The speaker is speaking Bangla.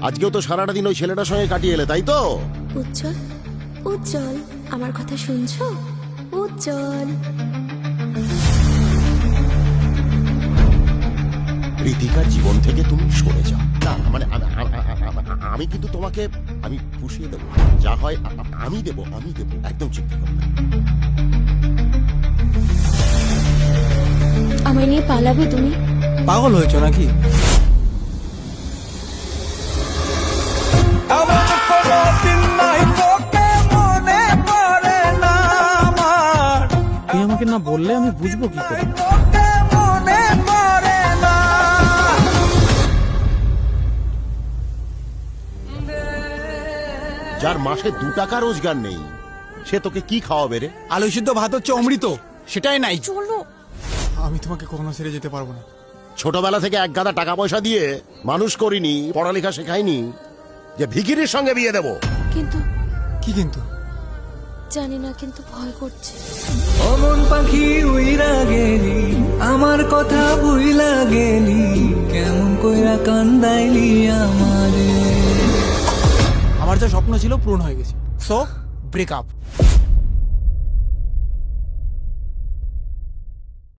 আজকেও তো সারাটা দিন ওই ছেলেটার সঙ্গে কাটিয়ে এলে, তাই তো? উজ্জ্বল, উজ্জ্বল, আমার কথা শুনছো? উজ্জ্বল, ঋতিকার জীবন থেকে তুমি সরে যাও। না মানে আমি কিন্তু তোমাকে আমি পুষিয়ে দেবো, যা হয় আমি দেবো, একদম চিন্তা করো না। আমায় নিয়ে পালাবে তুমি? পাগল হয়েছো নাকি? তুই আমাকে না বললে আমি বুঝবো কি করে? যার মাসে 2 টাকা রোজগার নেই সে তোকে কি খাওয়াবে রে? আলু সিদ্ধ ভাত হচ্ছে অমৃত, সেটাই নাই। চলো। আমি তোমাকে কখনো ছেড়ে যেতে পারবো না। ছোটবেলা থেকে এক গাদা টাকা পয়সা দিয়ে মানুষ করিনি, পড়ালেখা শেখাইনি যে ভিখিরির সঙ্গে বিয়ে দেবো। কিন্তু কি কিন্তু? জানি না, কিন্তু ভয় করছে। অমন পাখি উইরা গেলি, আমার কথা ভুইলা গেলি, কেমন কইরা কান্দাইলি আমারে। আমার যা স্বপ্ন ছিল পূরণ হয়ে গেছে, সো ব্রেক আপ।